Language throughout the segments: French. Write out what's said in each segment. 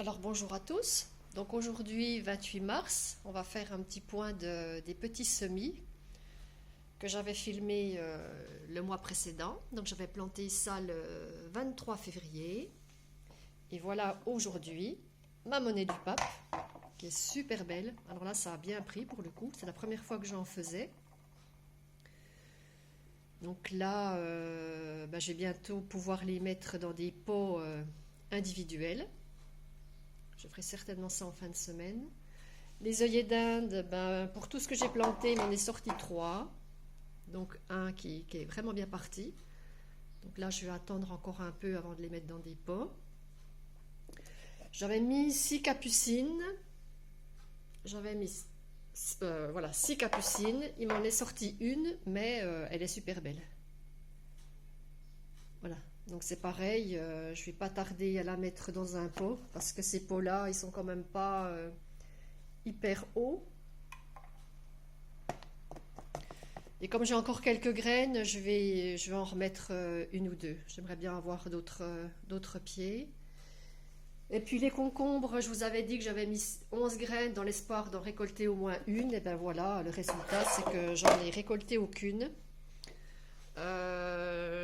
Alors bonjour à tous. Donc aujourd'hui 28 mars, on va faire un petit point des petits semis que j'avais filmé le mois précédent. Donc j'avais planté ça le 23 février. Et voilà aujourd'hui ma monnaie du pape qui est super belle. Alors là ça a bien pris pour le coup, c'est la première fois que j'en faisais. Donc là je vais bientôt pouvoir les mettre dans des pots individuels. Je ferai certainement ça en fin de semaine. Les œillets d'Inde, pour tout ce que j'ai planté, il m'en est sorti 3. Donc un qui est vraiment bien parti. Donc là, je vais attendre encore un peu avant de les mettre dans des pots. J'avais mis 6 capucines. J'avais mis 6 capucines. Il m'en est sorti une, mais elle est super belle. Voilà. Donc c'est pareil, je ne vais pas tarder à la mettre dans un pot parce que ces pots-là, ils sont quand même pas hyper hauts. Et comme j'ai encore quelques graines, je vais en remettre une ou deux. J'aimerais bien avoir d'autres pieds. Et puis les concombres, je vous avais dit que j'avais mis 11 graines dans l'espoir d'en récolter au moins une. Et ben voilà, le résultat, c'est que j'en ai récolté aucune.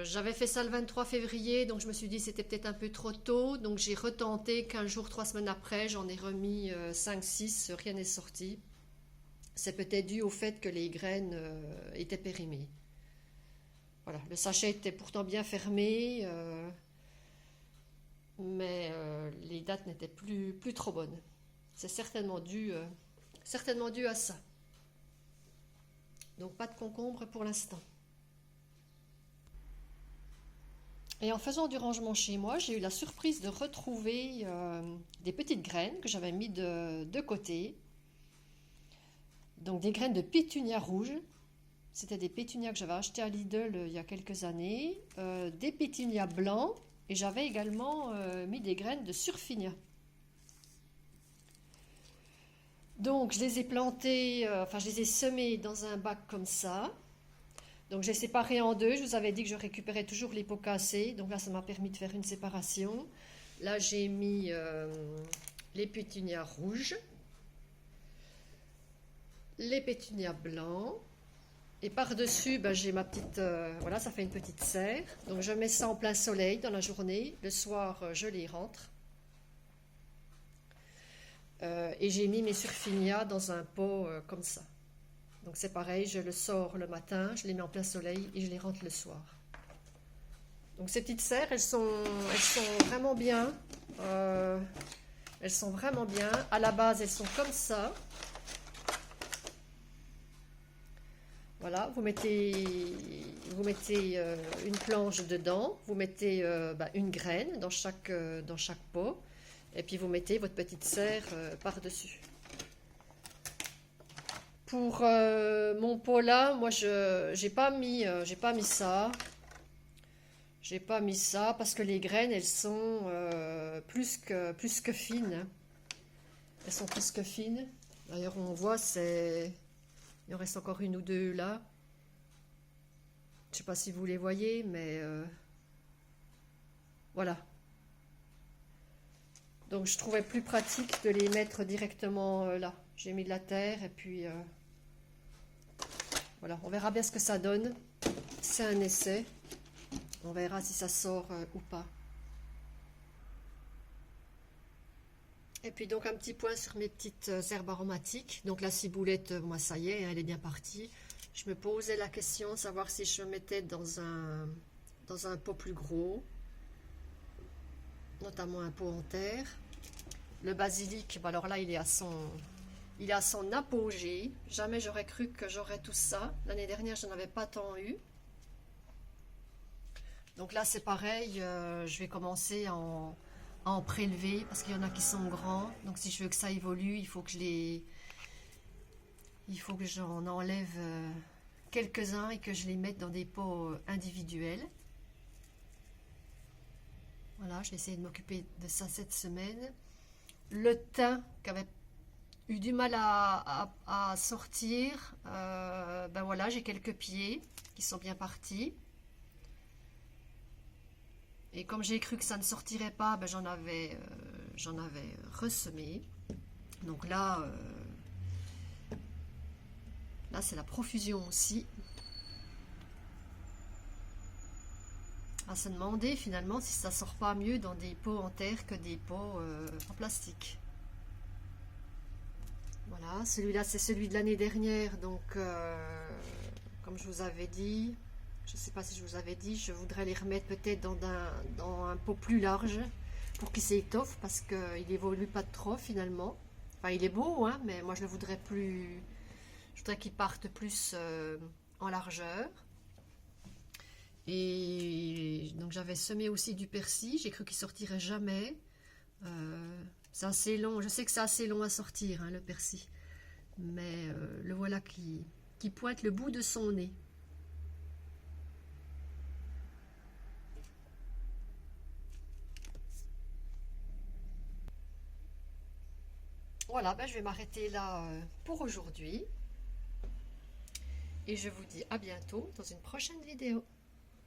J'avais fait ça le 23 février, donc je me suis dit c'était peut-être un peu trop tôt, donc j'ai retenté 15 jours, 3 semaines après, j'en ai remis 5-6, rien n'est sorti. C'est peut-être dû au fait que les graines étaient périmées. Voilà, le sachet était pourtant bien fermé, mais les dates n'étaient plus trop bonnes. C'est certainement dû à ça. Donc pas de concombre pour l'instant. Et en faisant du rangement chez moi, j'ai eu la surprise de retrouver des petites graines que j'avais mis de côté. Donc des graines de pétunia rouge. C'était des pétunias que j'avais achetés à Lidl il y a quelques années. Des pétunias blancs. Et j'avais également mis des graines de surfinia. Donc je les ai plantées, je les ai semées dans un bac comme ça. Donc j'ai séparé en deux, je vous avais dit que je récupérais toujours les pots cassés, donc là ça m'a permis de faire une séparation. Là j'ai mis les pétunias rouges, les pétunias blancs, et par-dessus j'ai ma petite, voilà, ça fait une petite serre. Donc je mets ça en plein soleil dans la journée, le soir je les rentre. Et j'ai mis mes surfinias dans un pot comme ça. Donc c'est pareil, je le sors le matin, je les mets en plein soleil et je les rentre le soir. Donc ces petites serres, elles sont vraiment bien. Elles sont vraiment bien. À la base, elles sont comme ça. Voilà, vous mettez une planche dedans, vous mettez une graine dans chaque pot, et puis vous mettez votre petite serre par-dessus. Pour mon pot là, moi j'ai pas mis ça. J'ai pas mis ça parce que les graines elles sont plus que fines. Elles sont plus que fines. D'ailleurs on voit il en reste encore une ou deux là. Je sais pas si vous les voyez, mais voilà. Donc je trouvais plus pratique de les mettre directement là. J'ai mis de la terre et puis voilà, on verra bien ce que ça donne. C'est un essai. On verra si ça sort ou pas. Et puis donc un petit point sur mes petites herbes aromatiques. Donc la ciboulette, moi ça y est, elle est bien partie. Je me posais la question de savoir si je mettais dans un pot plus gros. Notamment un pot en terre. Le basilic, alors là il est à son apogée. Jamais j'aurais cru que j'aurais tout ça. L'année dernière, je n'en avais pas tant eu. Donc là, c'est pareil. Je vais commencer à en prélever parce qu'il y en a qui sont grands. Donc si je veux que ça évolue, il faut que j'en enlève quelques-uns et que je les mette dans des pots individuels. Voilà, je vais essayer de m'occuper de ça cette semaine. Le thym qui avait eu du mal à sortir, voilà, j'ai quelques pieds qui sont bien partis. Et comme j'ai cru que ça ne sortirait pas, j'en avais ressemé. Donc là, là c'est la profusion aussi. À se demander finalement si ça sort pas mieux dans des pots en terre que des pots en plastique. Voilà, celui-là c'est celui de l'année dernière, donc comme je vous avais dit, je ne sais pas si je vous avais dit, je voudrais les remettre peut-être dans un pot plus large pour qu'il s'étoffe parce qu'il évolue pas trop finalement. Enfin, il est beau, hein, mais moi je le voudrais plus. Je voudrais qu'il parte plus en largeur. Et donc j'avais semé aussi du persil. J'ai cru qu'il sortirait jamais. C'est assez long. Je sais que c'est assez long à sortir, hein, le persil. Mais le voilà qui pointe le bout de son nez. Voilà, ben je vais m'arrêter là pour aujourd'hui. Et je vous dis à bientôt dans une prochaine vidéo.